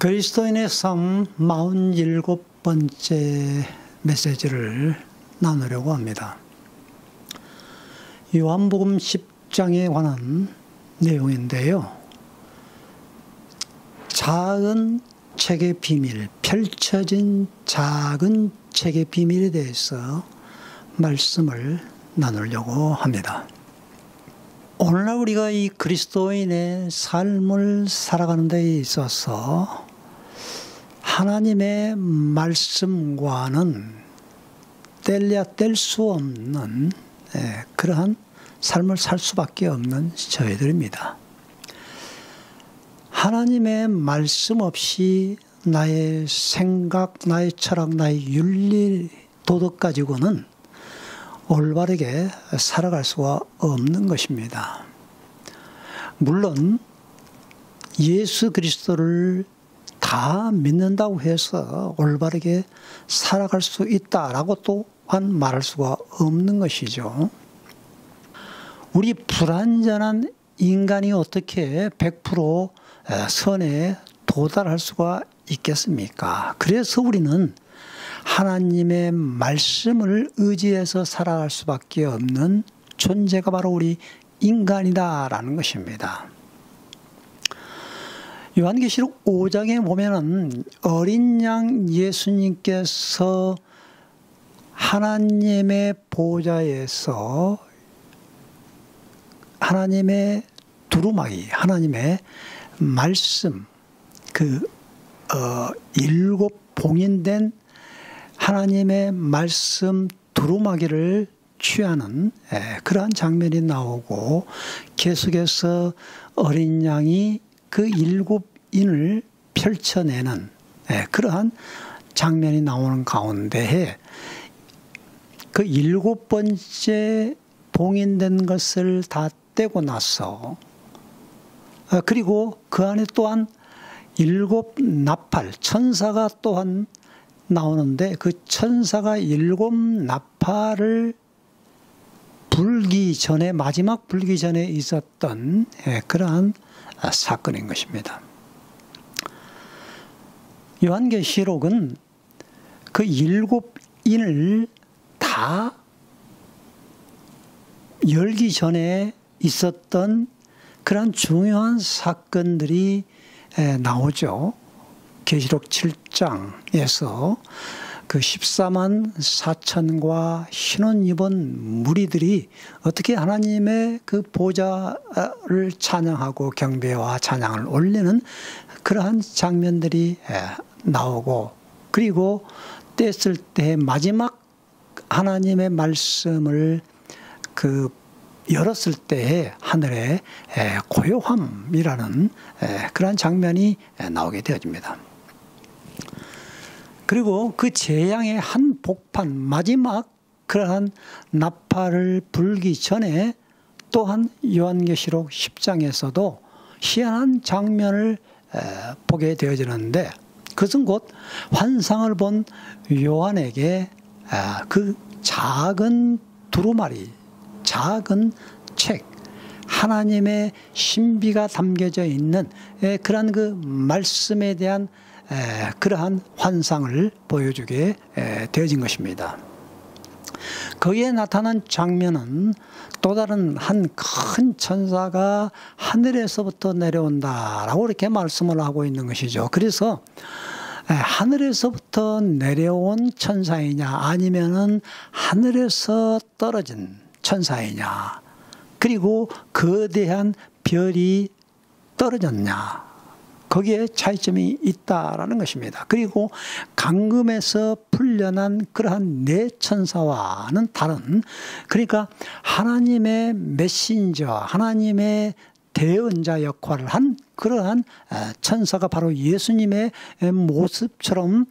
그리스도인의 삶 47번째 메시지를 나누려고 합니다. 요한복음 10장에 관한 내용인데요. 작은 책의 비밀, 펼쳐진 작은 책의 비밀에 대해서 말씀을 나누려고 합니다. 오늘날 우리가 이 그리스도인의 삶을 살아가는 데 있어서 하나님의 말씀과는 뗄래야 뗄 수 없는 그러한 삶을 살 수밖에 없는 저희들입니다. 하나님의 말씀 없이 나의 생각, 나의 철학, 나의 윤리, 도덕 가지고는 올바르게 살아갈 수가 없는 것입니다. 물론 예수 그리스도를 다 믿는다고 해서 올바르게 살아갈 수 있다라고 또한 말할 수가 없는 것이죠. 우리 불완전한 인간이 어떻게 100% 선에 도달할 수가 있겠습니까? 그래서 우리는 하나님의 말씀을 의지해서 살아갈 수밖에 없는 존재가 바로 우리 인간이다라는 것입니다. 요한계시록 5장에 보면은 어린 양 예수님께서 하나님의 보좌에서 하나님의 두루마기, 하나님의 말씀, 일곱 봉인된 하나님의 말씀 두루마기를 취하는 그러한 장면이 나오고 계속해서 어린 양이 그 일곱 인을 펼쳐내는 그러한 장면이 나오는 가운데에 그 일곱 번째 봉인된 것을 다 떼고 나서 그리고 그 안에 또한 일곱 나팔, 천사가 또한 나오는데 그 천사가 일곱 나팔을 불기 전에, 마지막 불기 전에 있었던 그러한 사건인 것입니다. 요한계시록은 그 일곱 인을 다 열기 전에 있었던 그런 중요한 사건들이 나오죠. 계시록 7장에서 그 14만 4천과 흰옷 입은 무리들이 어떻게 하나님의 그 보좌를 찬양하고 경배와 찬양을 올리는 그러한 장면들이 나오고, 그리고 뗐을 때 마지막 하나님의 말씀을 열었을 때의 하늘의 고요함이라는 그러한 장면이 나오게 되어집니다. 그리고 그 재앙의 한 복판, 마지막 그러한 나팔을 불기 전에 또한 요한계시록 10장에서도 희한한 장면을 보게 되어지는데, 그것은 곧 환상을 본 요한에게 그 작은 두루마리, 작은 책, 하나님의 신비가 담겨져 있는 그러한 그 말씀에 대한 그러한 환상을 보여주게 되어진 것입니다. 거기에 나타난 장면은 또 다른 한 큰 천사가 하늘에서부터 내려온다라고 이렇게 말씀을 하고 있는 것이죠. 그래서 하늘에서부터 내려온 천사이냐 아니면은 하늘에서 떨어진 천사이냐, 그리고 거대한 별이 떨어졌냐, 거기에 차이점이 있다라는 것입니다. 그리고 강금에서 풀려난 그러한 네 천사와는 다른, 그러니까 하나님의 메신저, 하나님의 대언자 역할을 한 그러한 천사가 바로 예수님의 모습처럼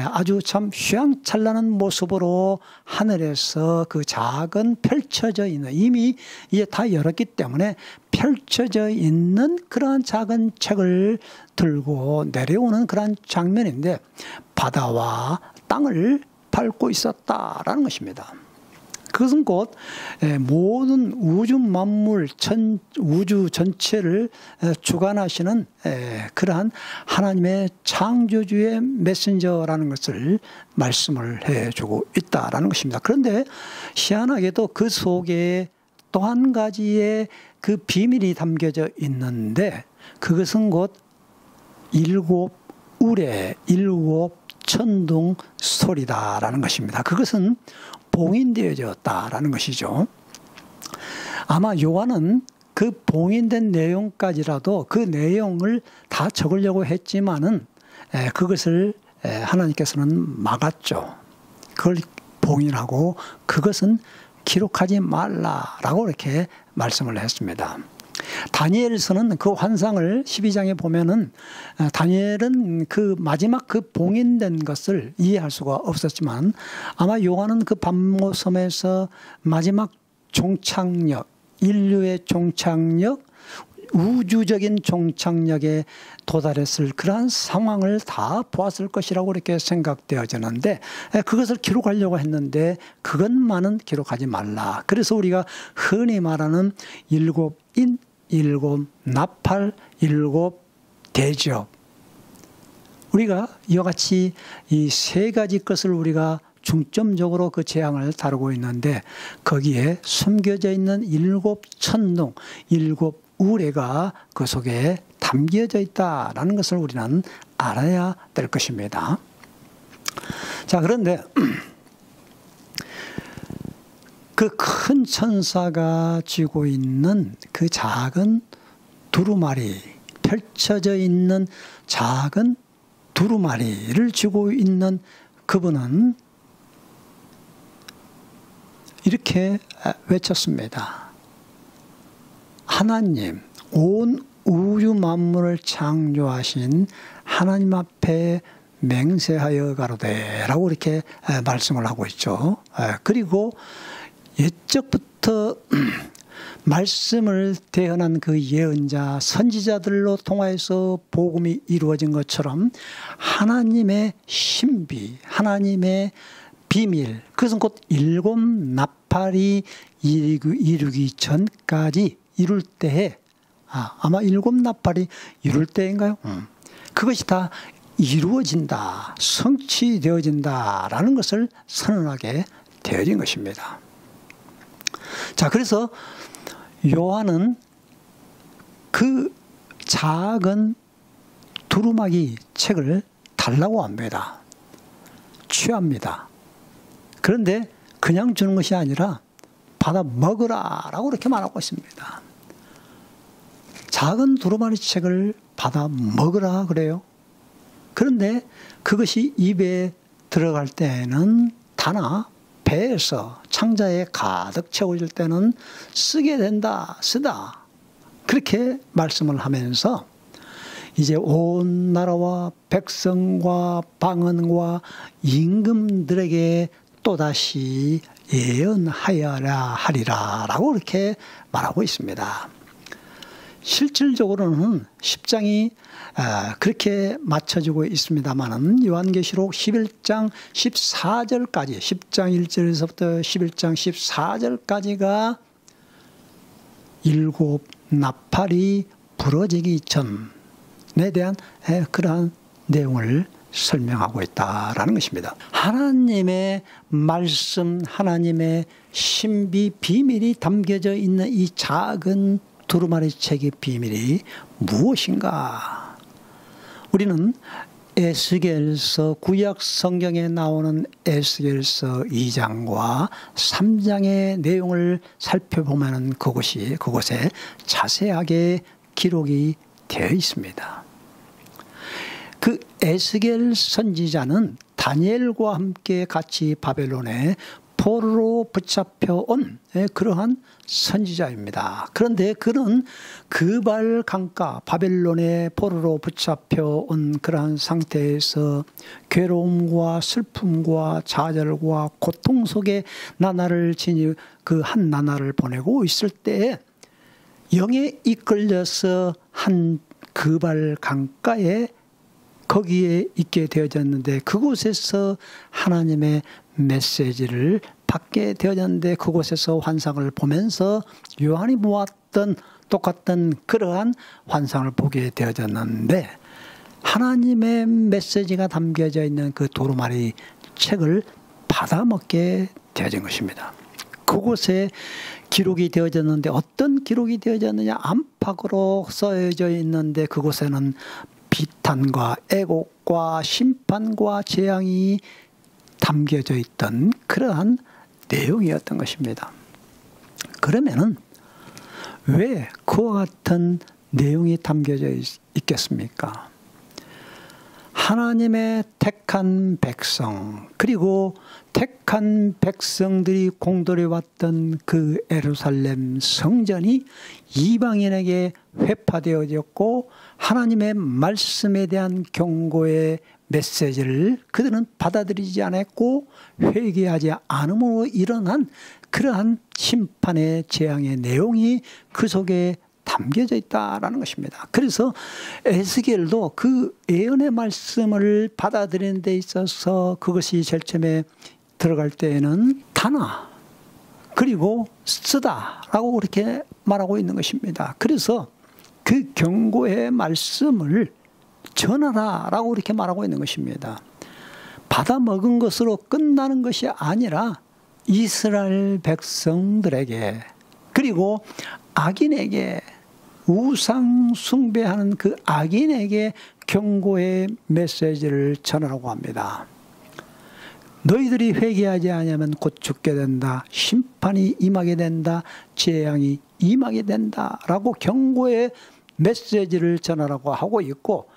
아주 참 휘황찬란한 모습으로 하늘에서 그 작은 펼쳐져 있는, 이미 이제 다 열었기 때문에 펼쳐져 있는 그러한 작은 책을 들고 내려오는 그러한 장면인데, 바다와 땅을 밟고 있었다라는 것입니다. 그것은 곧 모든 우주 만물, 우주 전체를 주관하시는 그러한 하나님의 창조주의 메신저라는 것을 말씀을 해주고 있다라는 것입니다. 그런데 희한하게도 그 속에 또 한 가지의 그 비밀이 담겨져 있는데, 그것은 곧 일곱 우레, 일곱 천둥 소리다라는 것입니다. 그것은 봉인되어졌다라는 것이죠. 아마 요한은 그 봉인된 내용까지라도 그 내용을 다 적으려고 했지만은 그것을 하나님께서는 막았죠. 그걸 봉인하고 그것은 기록하지 말라라고 이렇게 말씀을 했습니다. 다니엘서는 그 환상을 12장에 보면은 다니엘은 그 마지막 그 봉인된 것을 이해할 수가 없었지만, 아마 요한은 그 밤모섬에서 마지막 종착역, 인류의 종착역, 우주적인 종착역에 도달했을 그러한 상황을 다 보았을 것이라고 이렇게 생각되어지는데, 그것을 기록하려고 했는데 그것만은 기록하지 말라. 그래서 우리가 흔히 말하는 일곱 인, 일곱 나팔, 일곱 대접, 우리가 이와 같이 이 세 가지 것을 우리가 중점적으로 그 재앙을 다루고 있는데, 거기에 숨겨져 있는 일곱 천둥, 일곱 우레가 그 속에 담겨져 있다라는 것을 우리는 알아야 될 것입니다. 자, 그런데 그 큰 천사가 쥐고 있는 그 작은 두루마리, 펼쳐져 있는 작은 두루마리를 쥐고 있는 그분은 이렇게 외쳤습니다. 하나님, 온 우주 만물을 창조하신 하나님 앞에 맹세하여 가로되 라고 이렇게 말씀을 하고 있죠. 그리고 옛적부터 말씀을 대언한 그 예언자, 선지자들로 통하여서 복음이 이루어진 것처럼 하나님의 신비, 하나님의 비밀, 그것은 곧 일곱 나팔이 이루기 전까지 이룰 때에, 아마 일곱 나팔이 이룰 때인가요? 그것이 다 이루어진다, 성취되어진다라는 것을 선언하게 되어진 것입니다. 자, 그래서 요한은 그 작은 두루마기 책을 달라고 합니다. 취합니다. 그런데 그냥 주는 것이 아니라 받아 먹으라 라고 이렇게 말하고 있습니다. 작은 두루마리 책을 받아 먹으라 그래요. 그런데 그것이 입에 들어갈 때는 다나 배에서 창자에 가득 채워질 때는 쓰게 된다, 쓰다, 그렇게 말씀을 하면서 이제 온 나라와 백성과 방언과 임금들에게 또다시 예언하여라 하리라 라고 이렇게 말하고 있습니다. 실질적으로는 10장이 그렇게 맞춰지고 있습니다만은 요한계시록 11장 14절까지, 10장 1절에서부터 11장 14절까지가 일곱 나팔이 부러지기 전에 대한 그러한 내용을 설명하고 있다라는 것입니다. 하나님의 말씀, 하나님의 신비, 비밀이 담겨져 있는 이 작은 두루마리 책의 비밀이 무엇인가? 우리는 에스겔서, 구약 성경에 나오는 에스겔서 2장과 3장의 내용을 살펴보면 그곳에 자세하게 기록이 되어 있습니다. 그 에스겔 선지자는 다니엘과 함께 같이 바벨론에 포로로 붙잡혀온 그러한 선지자입니다. 그런데 그는 그발 강가, 바벨론의 포로로 붙잡혀온 그러한 상태에서 괴로움과 슬픔과 좌절과 고통 속에 나날을 지니 그 한 나날을 보내고 있을 때에 영에 이끌려서 한 그발 강가에 거기에 있게 되어졌는데, 그곳에서 하나님의 메시지를 받게 되어졌는데 그곳에서 환상을 보면서 요한이 보았던 똑같은 그러한 환상을 보게 되어졌는데 하나님의 메시지가 담겨져 있는 그 두루마리 책을 받아먹게 되어진 것입니다. 그곳에 기록이 되어졌는데 어떤 기록이 되어졌느냐, 안팎으로 써져 있는데 그곳에는 비탄과 애곡과 심판과 재앙이 담겨져 있던 그러한 내용이었던 것입니다. 그러면은 왜 그와 같은 내용이 담겨져 있겠습니까? 하나님의 택한 백성, 그리고 택한 백성들이 공돌해 왔던 그 예루살렘 성전이 이방인에게 회파되어졌고 하나님의 말씀에 대한 경고의 메시지를 그들은 받아들이지 않았고 회개하지 않음으로 일어난 그러한 심판의 재앙의 내용이 그 속에 담겨져 있다라는 것입니다. 그래서 에스겔도 그 예언의 말씀을 받아들이는 데 있어서 그것이 제일 처음에 들어갈 때에는 다나 그리고 쓰다라고 그렇게 말하고 있는 것입니다. 그래서 그 경고의 말씀을 전하라라고 이렇게 말하고 있는 것입니다. 받아먹은 것으로 끝나는 것이 아니라 이스라엘 백성들에게 그리고 악인에게 우상 숭배하는 그 악인에게 경고의 메시지를 전하라고 합니다. 너희들이 회개하지 않으면 곧 죽게 된다. 심판이 임하게 된다. 재앙이 임하게 된다. 라고 경고의 메시지를 전하라고 하고 있고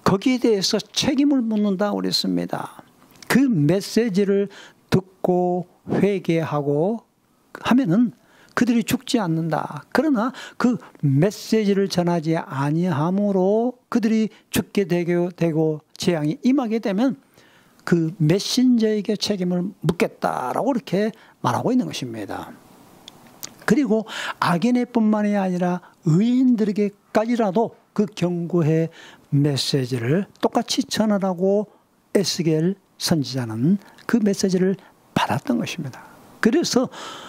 거기에 대해서 책임을 묻는다고 그랬습니다. 그 메시지를 듣고 회개하고 하면은 그들이 죽지 않는다. 그러나 그 메시지를 전하지 아니함으로 그들이 죽게 되고 재앙이 임하게 되면 그 메신저에게 책임을 묻겠다라고 이렇게 말하고 있는 것입니다. 그리고 악인의 뿐만이 아니라 의인들에게까지라도 그 경고의 메시지를 똑같이 전하라고 에스겔 선지자는 그 메시지를 받았던 것입니다. 그래서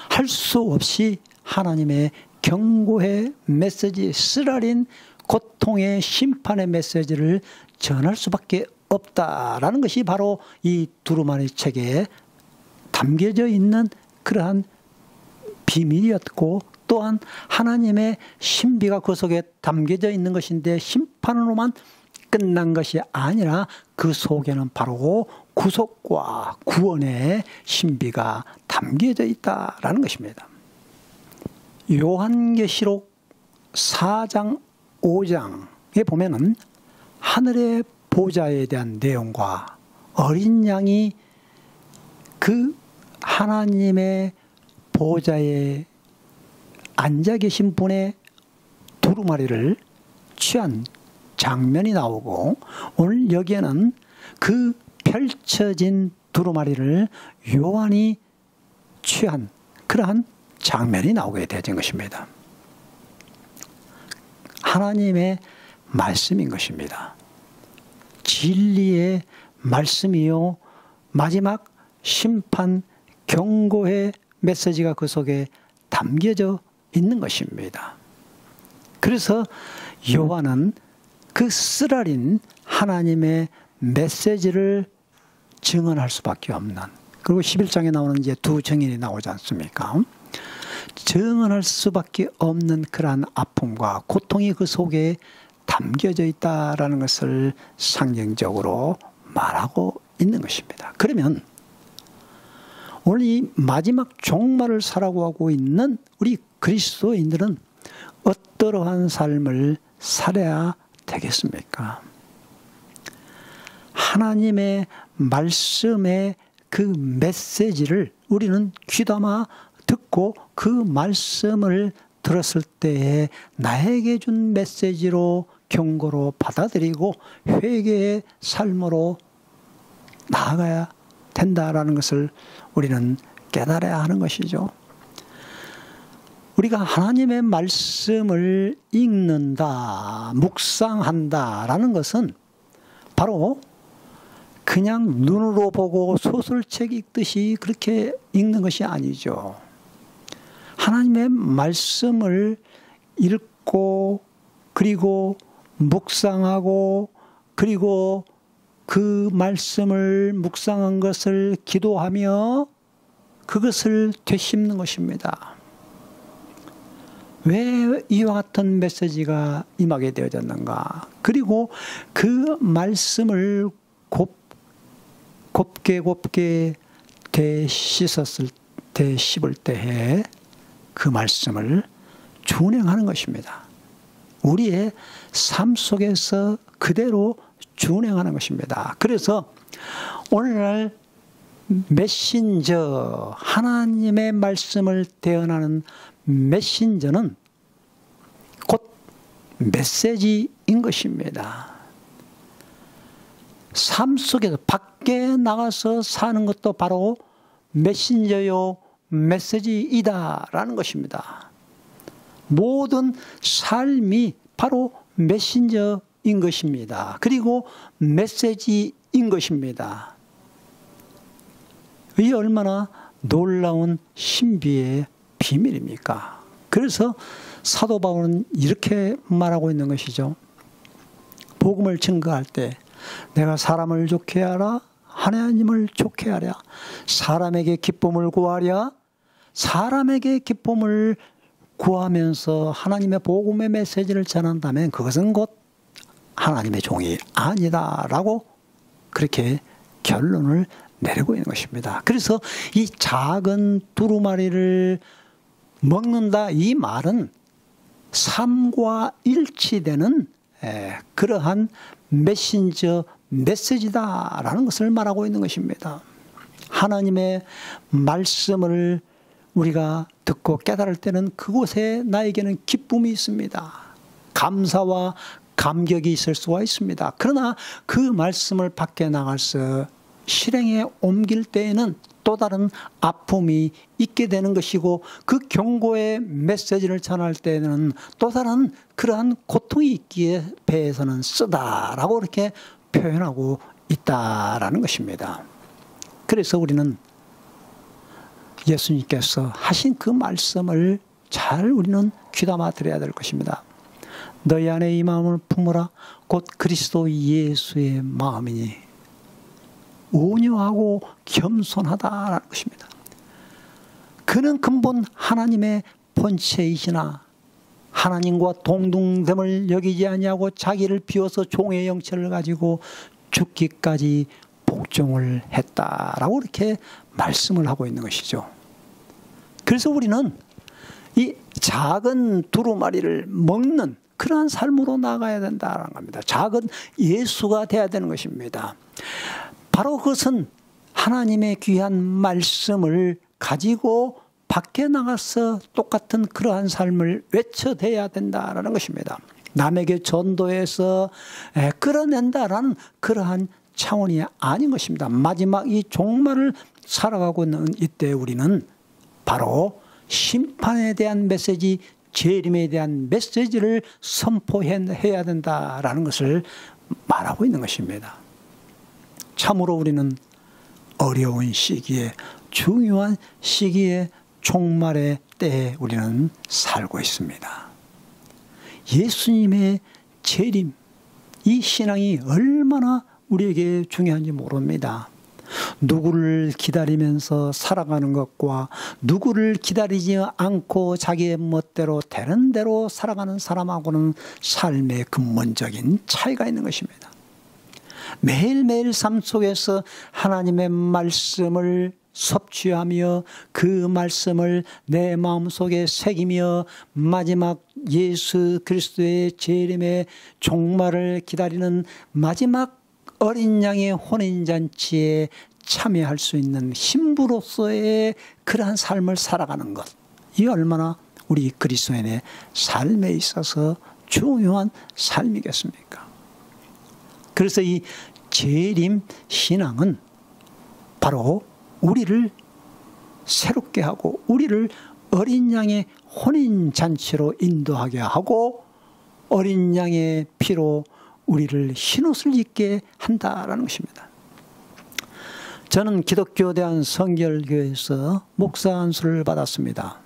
할 수 없이 하나님의 경고의 메시지, 쓰라린 고통의 심판의 메시지를 전할 수밖에 없다라는 것이 바로 이 두루마리 책에 담겨져 있는 그러한 비밀이었고 또한 하나님의 신비가 그 속에 담겨져 있는 것인데 심판으로만 끝난 것이 아니라 그 속에는 바로 구속과 구원의 신비가 담겨져 있다라는 것입니다. 요한계시록 4장 5장에 보면은 하늘의 보좌에 대한 내용과 어린 양이 그 하나님의 보좌에 앉아 계신 분의 두루마리를 취한 장면이 나오고 오늘 여기에는 그 펼쳐진 두루마리를 요한이 취한 그러한 장면이 나오게 되는 것입니다. 하나님의 말씀인 것입니다. 진리의 말씀이요 마지막 심판 경고의 메시지가 그 속에 담겨져 있는 것입니다. 그래서 요한은 그 쓰라린 하나님의 메시지를 증언할 수밖에 없는, 그리고 11장에 나오는 이제 두 증인이 나오지 않습니까? 증언할 수밖에 없는 그러한 아픔과 고통이 그 속에 담겨져 있다라는 것을 상징적으로 말하고 있는 것입니다. 그러면 오늘 이 마지막 종말을 살아가고 있는 우리 그리스도인들은 어떠한 삶을 살아야 되겠습니까? 하나님의 말씀의 그 메시지를 우리는 귀담아 듣고 그 말씀을 들었을 때에 나에게 준 메시지로 경고로 받아들이고 회개의 삶으로 나아가야 된다라는 것을 우리는 깨달아야 하는 것이죠. 우리가 하나님의 말씀을 읽는다, 묵상한다라는 것은 바로 그냥 눈으로 보고 소설책 읽듯이 그렇게 읽는 것이 아니죠. 하나님의 말씀을 읽고 그리고 묵상하고 그리고 그 말씀을 묵상한 것을 기도하며 그것을 되씹는 것입니다. 왜 이와 같은 메시지가 임하게 되어졌는가? 그리고 그 말씀을 곱게 되씹을 때에 그 말씀을 준행하는 것입니다. 우리의 삶 속에서 그대로 준행하는 것입니다. 그래서 오늘날 메신저, 하나님의 말씀을 대언하는 메신저는 곧 메시지인 것입니다. 삶 속에서 밖에 나가서 사는 것도 바로 메신저요, 메시지이다라는 것입니다. 모든 삶이 바로 메신저인 것입니다. 그리고 메시지인 것입니다. 이 얼마나 놀라운 신비의 비밀입니까? 그래서 사도 바울은 이렇게 말하고 있는 것이죠. 복음을 증거할 때 내가 사람을 좋게 하라, 하나님을 좋게 하랴, 사람에게 기쁨을 구하랴. 사람에게 기쁨을 구하면서 하나님의 복음의 메시지를 전한다면 그것은 곧 하나님의 종이 아니다라고 그렇게 결론을 내리고 있는 것입니다. 그래서 이 작은 두루마리를 먹는다, 이 말은 삶과 일치되는 그러한 메신저 메시지다라는 것을 말하고 있는 것입니다. 하나님의 말씀을 우리가 듣고 깨달을 때는 그곳에 나에게는 기쁨이 있습니다. 감사와 감격이 있을 수가 있습니다. 그러나 그 말씀을 밖에 나가서 실행에 옮길 때에는 또 다른 아픔이 있게 되는 것이고, 그 경고의 메시지를 전할 때에는 또 다른 그러한 고통이 있기에 배에서는 쓰다라고 이렇게 표현하고 있다라는 것입니다. 그래서 우리는 예수님께서 하신 그 말씀을 잘 우리는 귀담아 들어야 될 것입니다. 너희 안에 이 마음을 품으라. 곧 그리스도 예수의 마음이니 온유하고 겸손하다라는 것입니다. 그는 근본 하나님의 본체이시나 하나님과 동등됨을 여기지 아니하고 자기를 비워서 종의 형체를 가지고 죽기까지 복종을 했다라고 이렇게 말씀을 하고 있는 것이죠. 그래서 우리는 이 작은 두루마리를 먹는 그러한 삶으로 나가야 된다는 겁니다. 작은 예수가 돼야 되는 것입니다. 바로 그것은 하나님의 귀한 말씀을 가지고 밖에 나가서 똑같은 그러한 삶을 외쳐대야 된다는 것입니다. 남에게 전도해서 끌어낸다라는 그러한 차원이 아닌 것입니다. 마지막 이 종말을 살아가고 있는 이때 우리는 바로 심판에 대한 메시지, 재림에 대한 메시지를 선포해야 된다라는 것을 말하고 있는 것입니다. 참으로 우리는 어려운 시기에, 중요한 시기에, 종말의 때에 우리는 살고 있습니다. 예수님의 재림, 이 신앙이 얼마나 우리에게 중요한지 모릅니다. 누구를 기다리면서 살아가는 것과 누구를 기다리지 않고 자기의 멋대로 되는 대로 살아가는 사람하고는 삶의 근본적인 차이가 있는 것입니다. 매일매일 삶 속에서 하나님의 말씀을 섭취하며 그 말씀을 내 마음속에 새기며 마지막 예수 그리스도의 재림의 종말을 기다리는 마지막 어린 양의 혼인잔치에 참여할 수 있는 신부로서의 그러한 삶을 살아가는 것, 이 얼마나 우리 그리스도인의 삶에 있어서 중요한 삶이겠습니까? 그래서 이 재림 신앙은 바로 우리를 새롭게 하고 우리를 어린 양의 혼인잔치로 인도하게 하고 어린 양의 피로 우리를 흰옷을 입게 한다라는 것입니다. 저는 기독교 대한성결교회에서 목사 안수를 받았습니다.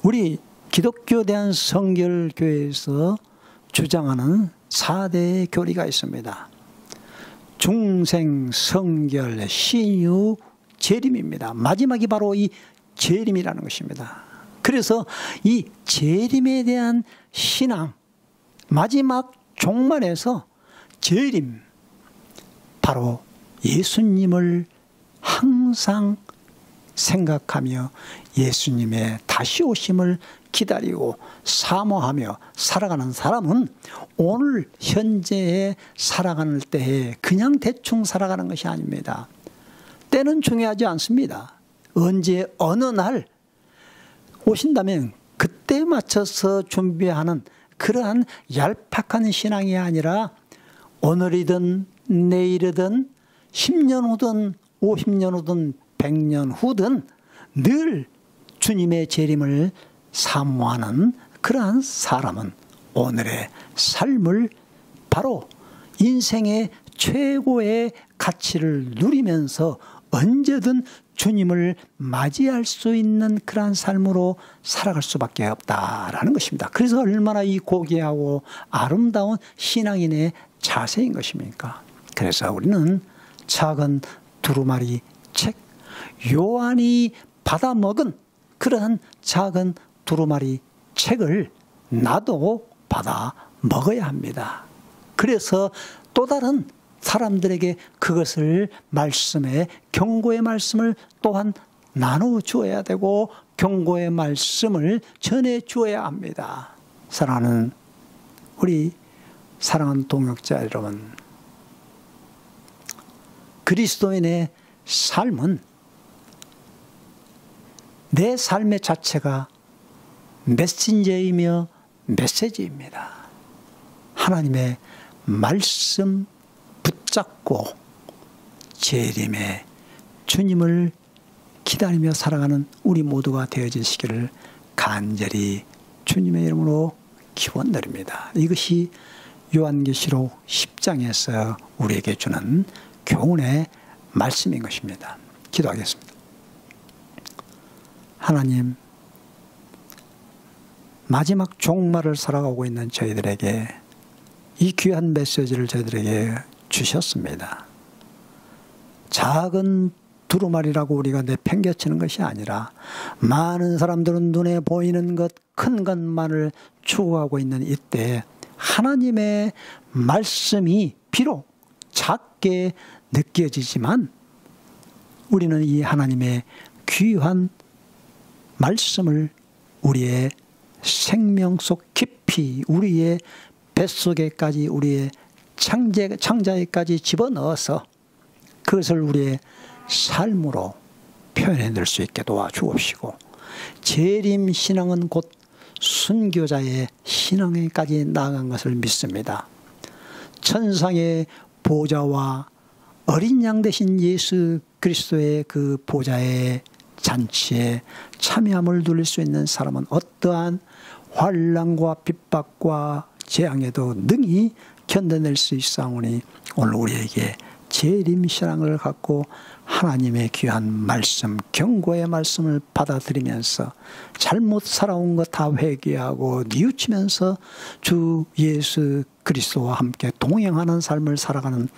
우리 기독교 대한성결교회에서 주장하는 4대 교리가 있습니다. 중생, 성결, 신유, 재림입니다. 마지막이 바로 이 재림이라는 것입니다. 그래서 이 재림에 대한 신앙, 마지막 종말에서 재림, 바로 예수님을 항상 생각하며 예수님의 다시 오심을 기다리고 사모하며 살아가는 사람은 오늘 현재에 살아가는 때에 그냥 대충 살아가는 것이 아닙니다. 때는 중요하지 않습니다. 언제 어느 날 오신다면 그때에 맞춰서 준비하는 그러한 얄팍한 신앙이 아니라 오늘이든 내일이든 10년 후든 50년 후든 100년 후든 늘 주님의 재림을 사모하는 그러한 사람은 오늘의 삶을 바로 인생의 최고의 가치를 누리면서 언제든 주님을 맞이할 수 있는 그러한 삶으로 살아갈 수밖에 없다라는 것입니다. 그래서 얼마나 이 고귀하고 아름다운 신앙인의 자세인 것입니까? 그래서 우리는 작은 두루마리 책, 요한이 받아먹은 그러한 작은 두루마리 책을 나도 받아 먹어야 합니다. 그래서 또 다른 사람들에게 그것을 말씀에 경고의 말씀을 또한 나누어 주어야 되고 경고의 말씀을 전해 주어야 합니다. 사랑하는 우리 사랑하는 동역자 여러분, 그리스도인의 삶은 내 삶의 자체가 메신저이며 메시지입니다. 하나님의 말씀 붙잡고 재림의 주님을 기다리며 살아가는 우리 모두가 되어지시기를 간절히 주님의 이름으로 기원드립니다. 이것이 요한계시록 10장에서 우리에게 주는 교훈의 말씀인 것입니다. 기도하겠습니다. 하나님, 마지막 종말을 살아가고 있는 저희들에게 이 귀한 메시지를 저희들에게 주셨습니다. 작은 두루마리라고 우리가 내팽개치는 것이 아니라 많은 사람들은 눈에 보이는 것, 큰 것만을 추구하고 있는 이때 하나님의 말씀이 비록 작게 느껴지지만 우리는 이 하나님의 귀한 말씀을 우리의 생명 속 깊이 우리의 뱃속에까지 우리의 창자에까지 집어넣어서 그것을 우리의 삶으로 표현해낼 수 있게 도와주옵시고 재림 신앙은 곧 순교자의 신앙에까지 나아간 것을 믿습니다. 천상의 보좌와 어린 양 되신 예수 그리스도의 그 보좌의 잔치에 참여함을 누릴 수 있는 사람은 어떠한 환난과 핍박과 재앙에도 능히 견뎌낼 수 있사오니 오늘 우리에게 재림 신앙을 갖고 하나님의 귀한 말씀, 경고의 말씀을 받아들이면서 잘못 살아온 것 다 회개하고 뉘우치면서 주 예수 그리스도와 함께 동행하는 삶을 살아가는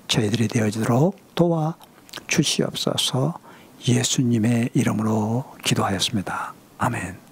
저희들이 되어지도록 도와주시옵소서. 예수님의 이름으로 기도하였습니다. 아멘.